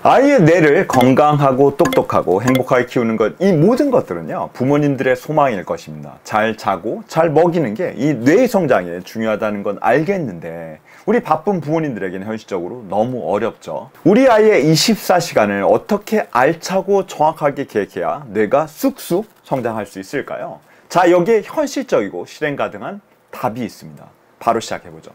아이의 뇌를 건강하고 똑똑하고 행복하게 키우는 것, 이 모든 것들은요 부모님들의 소망일 것입니다. 잘 자고 잘 먹이는 게 이 뇌 성장에 중요하다는 건 알겠는데 우리 바쁜 부모님들에게는 현실적으로 너무 어렵죠. 우리 아이의 24시간을 어떻게 알차고 정확하게 계획해야 뇌가 쑥쑥 성장할 수 있을까요? 자, 여기에 현실적이고 실행 가능한 답이 있습니다. 바로 시작해보죠.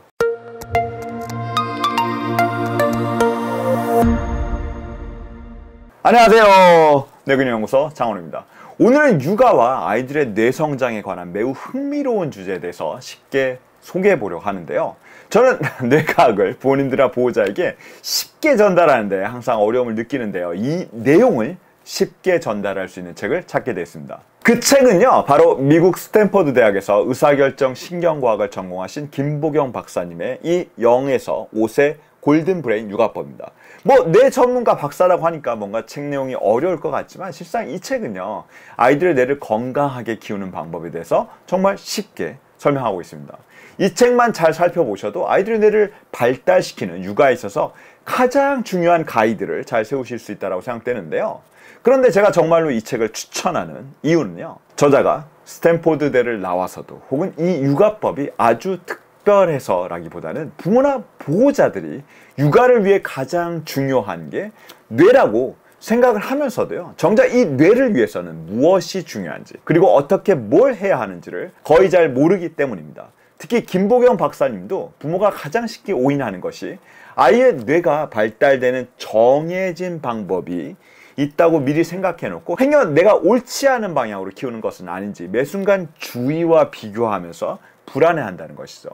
안녕하세요. 뇌근육연구소 장원우입니다. 오늘은 육아와 아이들의 뇌 성장에 관한 매우 흥미로운 주제에 대해서 쉽게 소개해 보려고 하는데요. 저는 뇌과학을 부모님들과 보호자에게 쉽게 전달하는데 항상 어려움을 느끼는데요. 이 내용을 쉽게 전달할 수 있는 책을 찾게 됐습니다. 그 책은요, 바로 미국 스탠퍼드 대학에서 의사결정 신경과학을 전공하신 김보경 박사님의 이 0에서 5세 골든브레인 육아법입니다. 뭐 뇌 전문가 박사라고 하니까 뭔가 책 내용이 어려울 것 같지만 실상 이 책은요, 아이들의 뇌를 건강하게 키우는 방법에 대해서 정말 쉽게 설명하고 있습니다. 이 책만 잘 살펴보셔도 아이들의 뇌를 발달시키는 육아에 있어서 가장 중요한 가이드를 잘 세우실 수 있다고 생각되는데요. 그런데 제가 정말로 이 책을 추천하는 이유는요, 저자가 스탠포드대를 나와서도 혹은 이 육아법이 아주 특별해서라기보다는 부모나 보호자들이 육아를 위해 가장 중요한 게 뇌라고 생각을 하면서도요, 정작 이 뇌를 위해서는 무엇이 중요한지 그리고 어떻게 뭘 해야 하는지를 거의 잘 모르기 때문입니다. 특히 김보경 박사님도 부모가 가장 쉽게 오인하는 것이 아이의 뇌가 발달되는 정해진 방법이 있다고 미리 생각해 놓고 행여 내가 옳지 않은 방향으로 키우는 것은 아닌지 매 순간 주위와 비교하면서 불안해한다는 것이죠.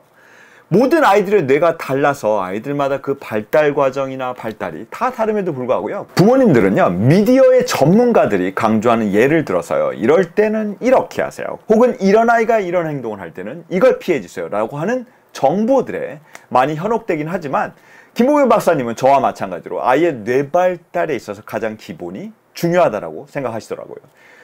모든 아이들의 뇌가 달라서 아이들마다 그 발달 과정이나 발달이 다 다름에도 불구하고요, 부모님들은요 미디어의 전문가들이 강조하는 예를 들어서요, 이럴 때는 이렇게 하세요, 혹은 이런 아이가 이런 행동을 할 때는 이걸 피해 주세요 라고 하는 정보들에 많이 현혹되긴 하지만 김보경 박사님은 저와 마찬가지로 아이의 뇌 발달에 있어서 가장 기본이 중요하다고 생각하시더라고요.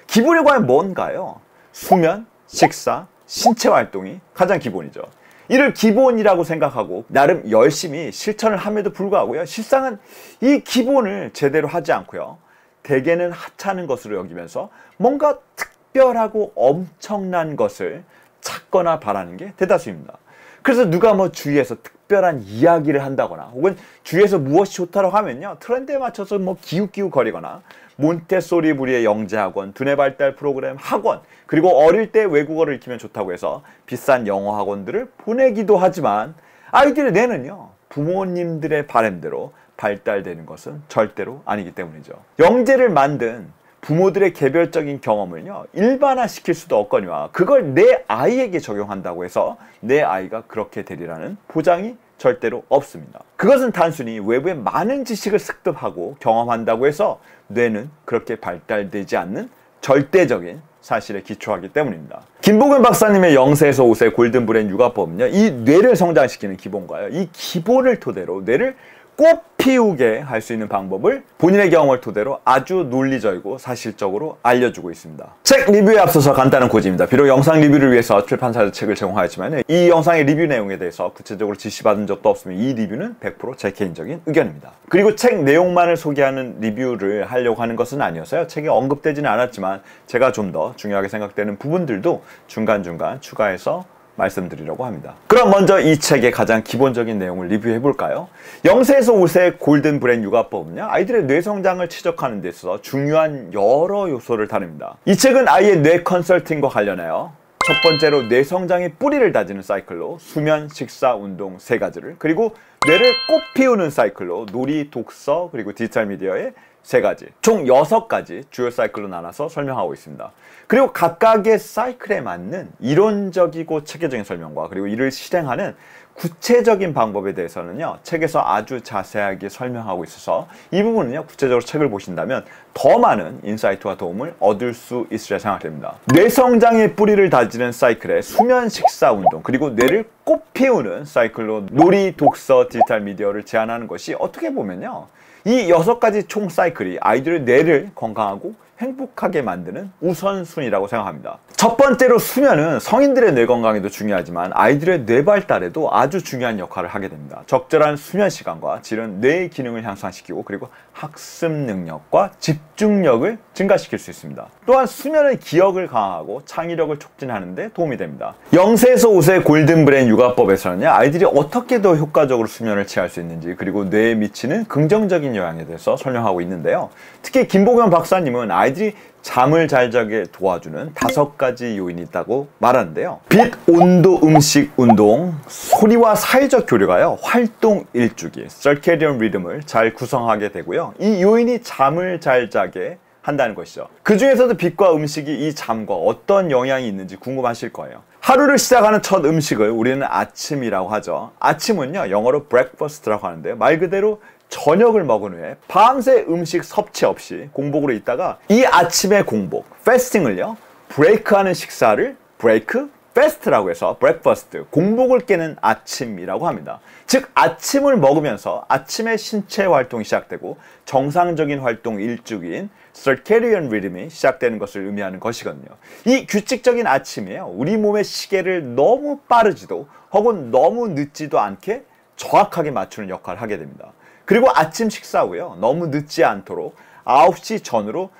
기본이 과연 뭔가요? 수면, 식사, 신체 활동이 가장 기본이죠. 이를 기본이라고 생각하고 나름 열심히 실천을 함에도 불구하고요, 실상은 이 기본을 제대로 하지 않고요, 대개는 하찮은 것으로 여기면서 뭔가 특별하고 엄청난 것을 찾거나 바라는 게 대다수입니다. 그래서 누가 뭐 주위에서 특별한 이야기를 한다거나 혹은 주위에서 무엇이 좋다고 하면요, 트렌드에 맞춰서 뭐 기웃기웃거리거나 몬테소리 부리의 영재학원, 두뇌 발달 프로그램 학원, 그리고 어릴 때 외국어를 익히면 좋다고 해서 비싼 영어 학원들을 보내기도 하지만 아이들의 뇌는요, 부모님들의 바람대로 발달되는 것은 절대로 아니기 때문이죠. 영재를 만든 부모들의 개별적인 경험을요 일반화시킬 수도 없거니와 그걸 내 아이에게 적용한다고 해서 내 아이가 그렇게 되리라는 보장이 절대로 없습니다. 그것은 단순히 외부의 많은 지식을 습득하고 경험한다고 해서 뇌는 그렇게 발달되지 않는 절대적인 사실에 기초하기 때문입니다. 김보경 박사님의 0세에서 5세 골든브레인 육아법은요, 이 뇌를 성장시키는 기본과요, 이 기본을 토대로 뇌를 꽃 피우게 할 수 있는 방법을 본인의 경험을 토대로 아주 논리적이고 사실적으로 알려주고 있습니다. 책 리뷰에 앞서서 간단한 고지입니다. 비록 영상 리뷰를 위해서 출판사에서 책을 제공하였지만 이 영상의 리뷰 내용에 대해서 구체적으로 지시받은 적도 없으며 이 리뷰는 100% 제 개인적인 의견입니다. 그리고 책 내용만을 소개하는 리뷰를 하려고 하는 것은 아니어서요, 책에 언급되지는 않았지만 제가 좀 더 중요하게 생각되는 부분들도 중간중간 추가해서 말씀드리려고 합니다. 그럼 먼저 이 책의 가장 기본적인 내용을 리뷰해 볼까요? 0세에서 5세 골든브레인 육아법은요, 아이들의 뇌 성장을 추적하는 데 있어서 중요한 여러 요소를 다룹니다. 이 책은 아이의 뇌 컨설팅과 관련하여 첫 번째로 뇌 성장의 뿌리를 다지는 사이클로 수면, 식사, 운동 3가지를, 그리고 뇌를 꽃 피우는 사이클로 놀이, 독서, 그리고 디지털 미디어의 3가지, 총 6가지 주요 사이클로 나눠서 설명하고 있습니다. 그리고 각각의 사이클에 맞는 이론적이고 체계적인 설명과 그리고 이를 실행하는 구체적인 방법에 대해서는요, 책에서 아주 자세하게 설명하고 있어서 이 부분은요, 구체적으로 책을 보신다면 더 많은 인사이트와 도움을 얻을 수 있으리라 생각됩니다. 뇌 성장의 뿌리를 다지는 사이클에 수면, 식사, 운동, 그리고 뇌를 꽃 피우는 사이클로 놀이, 독서, 디지털 미디어를 제안하는 것이 어떻게 보면요, 이 6가지 총 사이클이 아이들의 뇌를 건강하고 행복하게 만드는 우선순위라고 생각합니다. 첫 번째로 수면은 성인들의 뇌 건강에도 중요하지만 아이들의 뇌 발달에도 아주 중요한 역할을 하게 됩니다. 적절한 수면 시간과 질은 뇌의 기능을 향상시키고 그리고 학습 능력과 집중력을 증가시킬 수 있습니다. 또한 수면은 기억을 강화하고 창의력을 촉진하는 데 도움이 됩니다. 0세에서 5세 골든브레인 육아법에서는요, 아이들이 어떻게 더 효과적으로 수면을 취할 수 있는지 그리고 뇌에 미치는 긍정적인 영향에 대해서 설명하고 있는데요. 특히 김보경 박사님은 아이들이 잠을 잘 자게 도와주는 5가지 요인이 있다고 말하는데요. 빛, 온도, 음식, 운동, 소리와 사회적 교류가요, 활동 일주기, circadian rhythm을 잘 구성하게 되고요. 이 요인이 잠을 잘 자게 한다는 것이죠. 그 중에서도 빛과 음식이 이 잠과 어떤 영향이 있는지 궁금하실 거예요. 하루를 시작하는 첫 음식을 우리는 아침이라고 하죠. 아침은요, 영어로 breakfast라고 하는데요. 말 그대로 저녁을 먹은 후에 밤새 음식 섭취 없이 공복으로 있다가 이 아침의 공복, 패스팅을요, 브레이크하는 식사를 브레이크 패스트라고 해서 breakfast, 공복을 깨는 아침이라고 합니다. 즉 아침을 먹으면서 아침에 신체 활동이 시작되고 정상적인 활동 일주기인 circadian rhythm이 시작되는 것을 의미하는 것이거든요. 이 규칙적인 아침이에요, 우리 몸의 시계를 너무 빠르지도 혹은 너무 늦지도 않게 정확하게 맞추는 역할을 하게 됩니다. 그리고 아침 식사 후에요, 너무 늦지 않도록 9시 전으로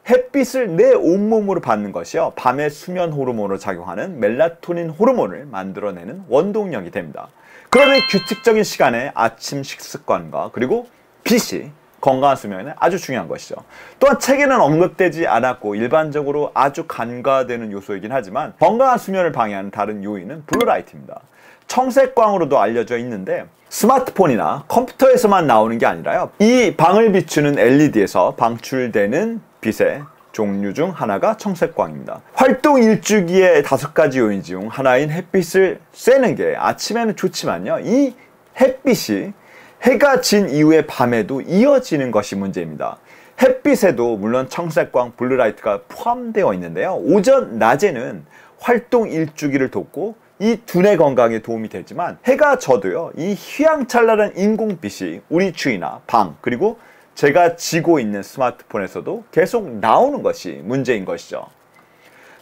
햇빛을 내 온몸으로 받는 것이요, 밤에 수면 호르몬으로 작용하는 멜라토닌 호르몬을 만들어내는 원동력이 됩니다. 그러면 규칙적인 시간에 아침 식습관과 그리고 빛이 건강한 수면에 아주 중요한 것이죠. 또한 책에는 언급되지 않았고 일반적으로 아주 간과되는 요소이긴 하지만 건강한 수면을 방해하는 다른 요인은 블루라이트입니다. 청색광으로도 알려져 있는데 스마트폰이나 컴퓨터에서만 나오는 게 아니라요, 이 방을 비추는 LED에서 방출되는 빛의 종류 중 하나가 청색광입니다. 활동 일주기의 5가지 요인 중 하나인 햇빛을 쐬는 게 아침에는 좋지만요, 이 햇빛이 해가 진 이후의 밤에도 이어지는 것이 문제입니다. 햇빛에도 물론 청색광, 블루라이트가 포함되어 있는데요, 오전, 낮에는 활동 일주기를 돕고 이 두뇌 건강에 도움이 되지만 해가 져도요, 이 휘황찬란한 인공빛이 우리 주위나 방 그리고 제가 쥐고 있는 스마트폰에서도 계속 나오는 것이 문제인 것이죠.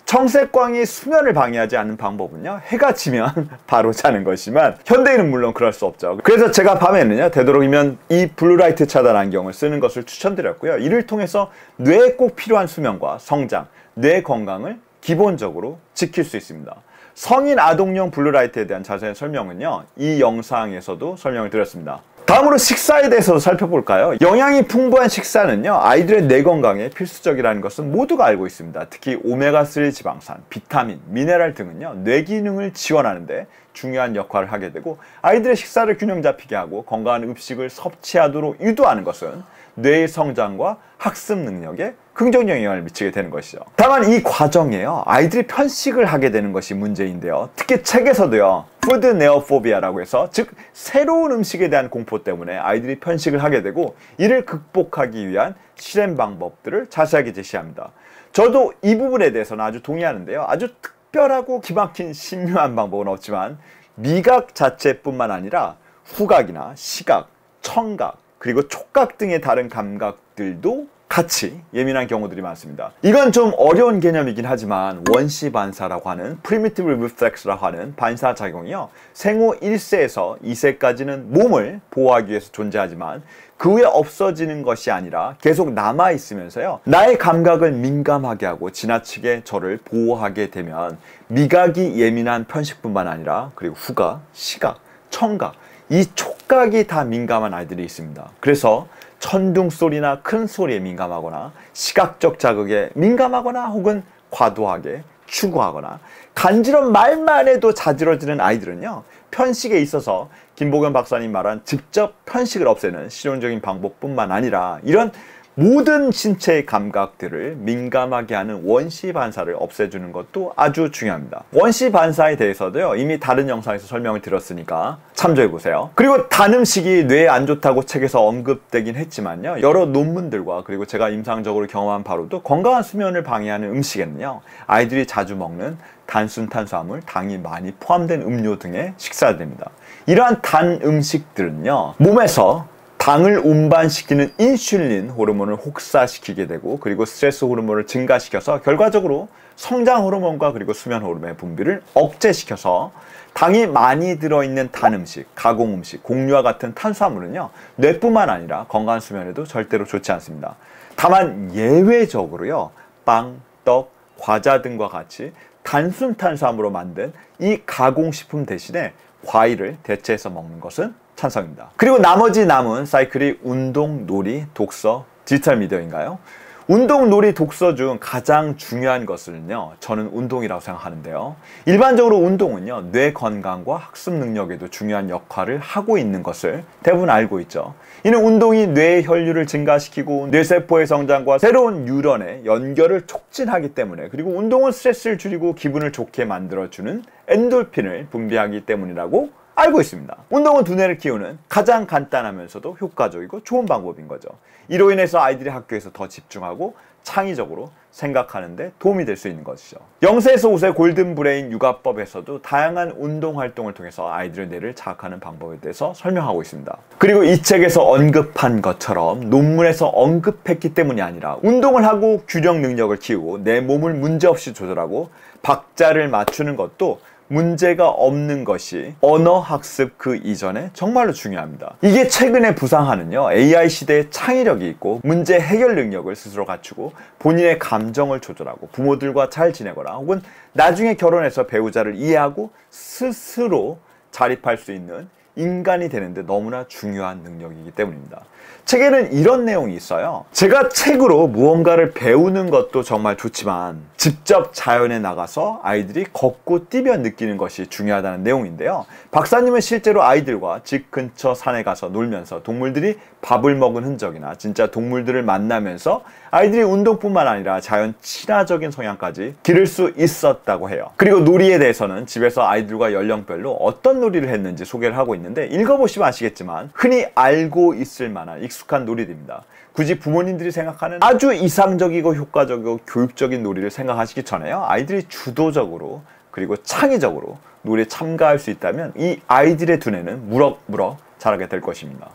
청색광이 수면을 방해하지 않는 방법은요, 해가 지면 바로 자는 것이지만 현대인은 물론 그럴 수 없죠. 그래서 제가 밤에는요, 되도록이면 이 블루라이트 차단 안경을 쓰는 것을 추천드렸고요. 이를 통해서 뇌에 꼭 필요한 수면과 성장, 뇌 건강을 기본적으로 지킬 수 있습니다. 성인 아동용 블루라이트에 대한 자세한 설명은요, 이 영상에서도 설명을 드렸습니다. 다음으로 식사에 대해서 살펴볼까요? 영양이 풍부한 식사는요, 아이들의 뇌 건강에 필수적이라는 것은 모두가 알고 있습니다. 특히 오메가3 지방산, 비타민, 미네랄 등은요, 뇌 기능을 지원하는데 중요한 역할을 하게 되고 아이들의 식사를 균형 잡히게 하고 건강한 음식을 섭취하도록 유도하는 것은 뇌의 성장과 학습 능력에 긍정적 영향을 미치게 되는 것이죠. 다만 이 과정에요, 아이들이 편식을 하게 되는 것이 문제인데요. 특히 책에서도요, 푸드 네오포비아라고 해서 즉 새로운 음식에 대한 공포 때문에 아이들이 편식을 하게 되고 이를 극복하기 위한 실행 방법들을 자세하게 제시합니다. 저도 이 부분에 대해서는 아주 동의하는데요. 아주 특별하고 기막힌 신묘한 방법은 없지만 미각 자체뿐만 아니라 후각이나 시각, 청각, 그리고 촉각 등의 다른 감각들도 같이 예민한 경우들이 많습니다. 이건 좀 어려운 개념이긴 하지만 원시 반사라고 하는 primitive reflex라고 하는 반사작용이요, 생후 1세에서 2세까지는 몸을 보호하기 위해서 존재하지만 그 후에 없어지는 것이 아니라 계속 남아있으면서요, 나의 감각을 민감하게 하고 지나치게 저를 보호하게 되면 미각이 예민한 편식뿐만 아니라 그리고 후각, 시각, 청각, 이 촉각이 다 민감한 아이들이 있습니다. 그래서 천둥 소리나 큰 소리에 민감하거나 시각적 자극에 민감하거나 혹은 과도하게 추구하거나 간지럼 말만 해도 자지러지는 아이들은요, 편식에 있어서 김보경 박사님 말한 직접 편식을 없애는 실용적인 방법뿐만 아니라 이런 모든 신체의 감각들을 민감하게 하는 원시 반사를 없애주는 것도 아주 중요합니다. 원시 반사에 대해서도요, 이미 다른 영상에서 설명을 드렸으니까 참조해보세요. 그리고 단 음식이 뇌에 안 좋다고 책에서 언급되긴 했지만요, 여러 논문들과 그리고 제가 임상적으로 경험한 바로도 건강한 수면을 방해하는 음식에는요, 아이들이 자주 먹는 단순 탄수화물, 당이 많이 포함된 음료 등의 식사가 됩니다. 이러한 단 음식들은요, 몸에서 당을 운반시키는 인슐린 호르몬을 혹사시키게 되고, 그리고 스트레스 호르몬을 증가시켜서 결과적으로 성장 호르몬과 그리고 수면 호르몬의 분비를 억제시켜서 당이 많이 들어있는 단 음식, 가공 음식, 곡류와 같은 탄수화물은요, 뇌뿐만 아니라 건강한 수면에도 절대로 좋지 않습니다. 다만 예외적으로요, 빵, 떡, 과자 등과 같이 단순 탄수화물로 만든 이 가공식품 대신에 과일을 대체해서 먹는 것은 찬성입니다. 그리고 나머지 남은 사이클이 운동, 놀이, 독서, 디지털 미디어인가요? 운동, 놀이, 독서 중 가장 중요한 것은요, 저는 운동이라고 생각하는데요. 일반적으로 운동은요, 뇌 건강과 학습 능력에도 중요한 역할을 하고 있는 것을 대부분 알고 있죠. 이는 운동이 뇌의 혈류를 증가시키고 뇌세포의 성장과 새로운 뉴런의 연결을 촉진하기 때문에, 그리고 운동은 스트레스를 줄이고 기분을 좋게 만들어주는 엔돌핀을 분비하기 때문이라고 알고 있습니다. 운동은 두뇌를 키우는 가장 간단하면서도 효과적이고 좋은 방법인 거죠. 이로 인해서 아이들이 학교에서 더 집중하고 창의적으로 생각하는 데 도움이 될 수 있는 것이죠. 0세에서 5세 골든 브레인 육아법에서도 다양한 운동 활동을 통해서 아이들의 뇌를 자극하는 방법에 대해서 설명하고 있습니다. 그리고 이 책에서 언급한 것처럼 논문에서 언급했기 때문이 아니라 운동을 하고 균형 능력을 키우고 내 몸을 문제없이 조절하고 박자를 맞추는 것도 문제가 없는 것이 언어 학습 그 이전에 정말로 중요합니다. 이게 최근의 부상하는요, AI 시대의 창의력이 있고 문제 해결 능력을 스스로 갖추고 본인의 감정을 조절하고 부모들과 잘 지내거나 혹은 나중에 결혼해서 배우자를 이해하고 스스로 자립할 수 있는 인간이 되는데 너무나 중요한 능력이기 때문입니다. 책에는 이런 내용이 있어요. 제가 책으로 무언가를 배우는 것도 정말 좋지만 직접 자연에 나가서 아이들이 걷고 뛰며 느끼는 것이 중요하다는 내용인데요. 박사님은 실제로 아이들과 집 근처 산에 가서 놀면서 동물들이 밥을 먹은 흔적이나 진짜 동물들을 만나면서 아이들이 운동뿐만 아니라 자연 친화적인 성향까지 기를 수 있었다고 해요. 그리고 놀이에 대해서는 집에서 아이들과 연령별로 어떤 놀이를 했는지 소개를 하고 있는데, 읽어보시면 아시겠지만 흔히 알고 있을 만한 익숙한 놀이들입니다. 굳이 부모님들이 생각하는 아주 이상적이고 효과적이고 교육적인 놀이를 생각하시기 전에요, 아이들이 주도적으로 그리고 창의적으로 놀이에 참가할 수 있다면 이 아이들의 두뇌는 무럭무럭 자라게 될 것입니다.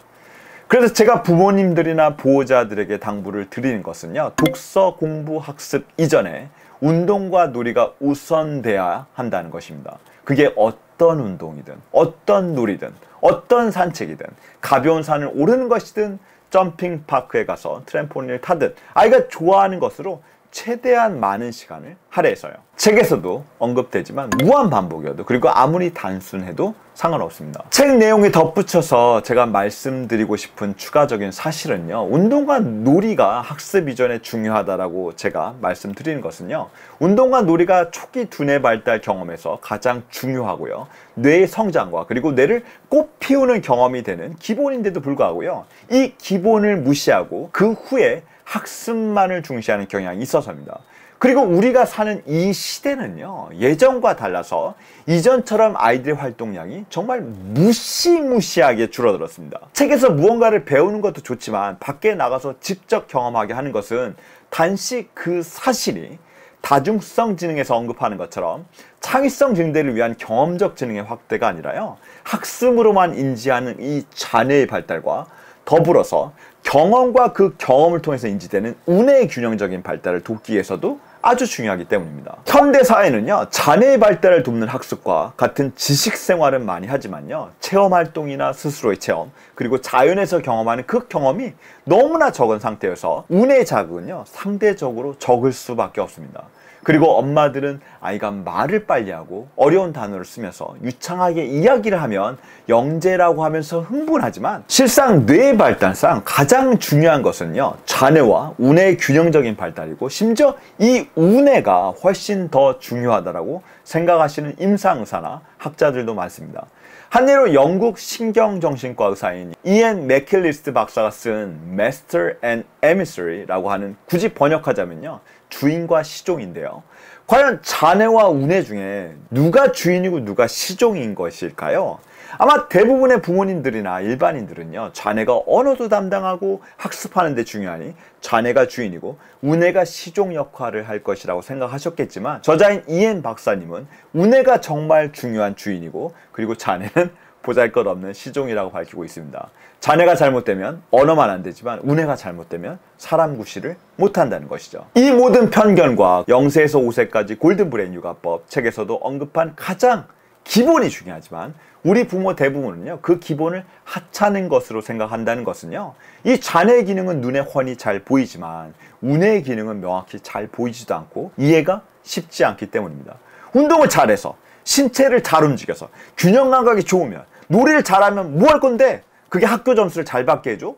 그래서 제가 부모님들이나 보호자들에게 당부를 드리는 것은요, 독서, 공부, 학습 이전에 운동과 놀이가 우선돼야 한다는 것입니다. 그게 어떤 운동이든 어떤 놀이든 어떤 산책이든 가벼운 산을 오르는 것이든 점핑 파크에 가서 트램폴린을 타든 아이가 좋아하는 것으로 최대한 많은 시간을 할애해서요. 책에서도 언급되지만 무한 반복이어도, 그리고 아무리 단순해도 상관없습니다. 책 내용에 덧붙여서 제가 말씀드리고 싶은 추가적인 사실은요, 운동과 놀이가 학습 이전에 중요하다라고 제가 말씀드리는 것은요, 운동과 놀이가 초기 두뇌 발달 경험에서 가장 중요하고요, 뇌의 성장과 그리고 뇌를 꽃피우는 경험이 되는 기본인데도 불구하고요, 이 기본을 무시하고 그 후에 학습만을 중시하는 경향이 있어서입니다. 그리고 우리가 사는 이 시대는요, 예전과 달라서 이전처럼 아이들의 활동량이 정말 무시무시하게 줄어들었습니다. 책에서 무언가를 배우는 것도 좋지만 밖에 나가서 직접 경험하게 하는 것은 단지 그 사실이 다중성 지능에서 언급하는 것처럼 창의성 증대를 위한 경험적 지능의 확대가 아니라요, 학습으로만 인지하는 이 자뇌의 발달과 더불어서 경험과 그 경험을 통해서 인지되는 운의 균형적인 발달을 돕기 위해서도 아주 중요하기 때문입니다. 현대 사회는요, 자뇌의 발달을 돕는 학습과 같은 지식 생활은 많이 하지만요, 체험 활동이나 스스로의 체험, 그리고 자연에서 경험하는 그 경험이 너무나 적은 상태여서 운의 자극은요, 상대적으로 적을 수밖에 없습니다. 그리고 엄마들은 아이가 말을 빨리 하고 어려운 단어를 쓰면서 유창하게 이야기를 하면 영재라고 하면서 흥분하지만, 실상 뇌의 발달상 가장 중요한 것은요, 자뇌와 우뇌의 균형적인 발달이고, 심지어 이 우뇌가 훨씬 더 중요하다고 생각하시는 임상의사나 학자들도 많습니다. 한 예로 영국 신경정신과 의사인 이엔 맥킬리스트 박사가 쓴 Master and Emissary라고 하는, 굳이 번역하자면요, 주인과 시종인데요. 과연 자뇌와 우뇌 중에 누가 주인이고 누가 시종인 것일까요? 아마 대부분의 부모님들이나 일반인들은요, 자뇌가 언어도 담당하고 학습하는 데 중요하니 자뇌가 주인이고 우뇌가 시종 역할을 할 것이라고 생각하셨겠지만, 저자인 이엔 박사님은 우뇌가 정말 중요한 주인이고, 그리고 자뇌는 보잘것없는 시종이라고 밝히고 있습니다. 자네가 잘못되면 언어만 안 되지만 운해가 잘못되면 사람 구실을 못한다는 것이죠. 이 모든 편견과 0세에서 5세까지 골든브레인 육아법 책에서도 언급한 가장 기본이 중요하지만 우리 부모 대부분은요, 그 기본을 하찮은 것으로 생각한다는 것은요, 이 자네의 기능은 눈에 훤히 잘 보이지만 운해의 기능은 명확히 잘 보이지도 않고 이해가 쉽지 않기 때문입니다. 운동을 잘해서 신체를 잘 움직여서 균형 감각이 좋으면 놀이를 잘하면 뭐 할 건데 그게 학교 점수를 잘 받게 해줘?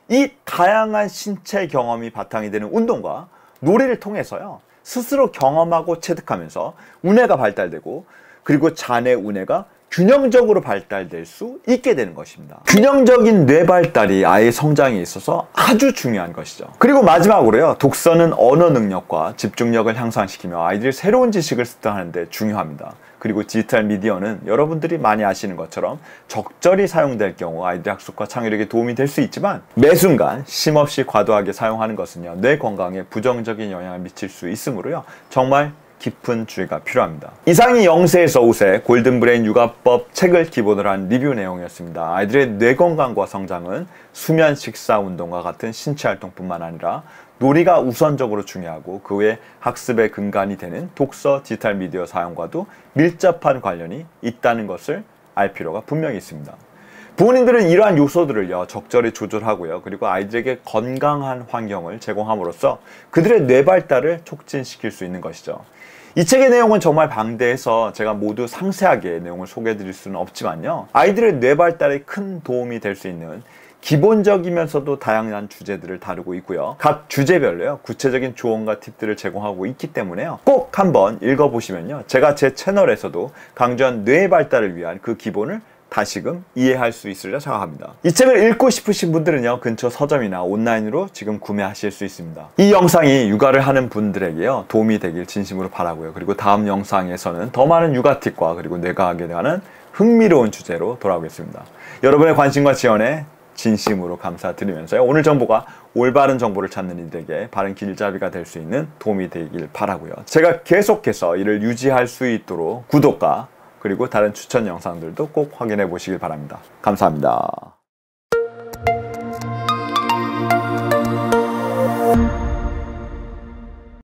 이 다양한 신체 경험이 바탕이 되는 운동과 놀이를 통해서요, 스스로 경험하고 체득하면서 운해가 발달되고 그리고 자네 운해가 균형적으로 발달될 수 있게 되는 것입니다. 균형적인 뇌 발달이 아이의 성장에 있어서 아주 중요한 것이죠. 그리고 마지막으로요, 독서는 언어 능력과 집중력을 향상시키며 아이들이 새로운 지식을 습득하는 데 중요합니다. 그리고 디지털 미디어는 여러분들이 많이 아시는 것처럼 적절히 사용될 경우 아이들의 학습과 창의력에 도움이 될 수 있지만 매 순간 쉼없이 과도하게 사용하는 것은요, 뇌 건강에 부정적인 영향을 미칠 수 있으므로요, 정말 깊은 주의가 필요합니다. 이상이 0세에서 5세 골든브레인 육아법 책을 기본으로 한 리뷰 내용이었습니다. 아이들의 뇌 건강과 성장은 수면, 식사, 운동과 같은 신체 활동뿐만 아니라 놀이가 우선적으로 중요하고 그 외에 학습의 근간이 되는 독서, 디지털 미디어 사용과도 밀접한 관련이 있다는 것을 알 필요가 분명히 있습니다. 부모님들은 이러한 요소들을요, 적절히 조절하고요, 그리고 아이들에게 건강한 환경을 제공함으로써 그들의 뇌 발달을 촉진시킬 수 있는 것이죠. 이 책의 내용은 정말 방대해서 제가 모두 상세하게 내용을 소개해 드릴 수는 없지만요, 아이들의 뇌 발달에 큰 도움이 될 수 있는 기본적이면서도 다양한 주제들을 다루고 있고요, 각 주제별로요, 구체적인 조언과 팁들을 제공하고 있기 때문에요, 꼭 한번 읽어보시면요, 제가 제 채널에서도 강조한 뇌 발달을 위한 그 기본을 다시금 이해할 수 있으리라 생각합니다. 이 책을 읽고 싶으신 분들은요, 근처 서점이나 온라인으로 지금 구매하실 수 있습니다. 이 영상이 육아를 하는 분들에게요, 도움이 되길 진심으로 바라고요. 그리고 다음 영상에서는 더 많은 육아 팁과 그리고 뇌과학에 대한 흥미로운 주제로 돌아오겠습니다. 여러분의 관심과 지원에 진심으로 감사드리면서요, 오늘 정보가 올바른 정보를 찾는 이들에게 바른 길잡이가 될 수 있는 도움이 되길 바라고요. 제가 계속해서 이를 유지할 수 있도록 구독과 그리고 다른 추천 영상들도 꼭 확인해 보시길 바랍니다. 감사합니다.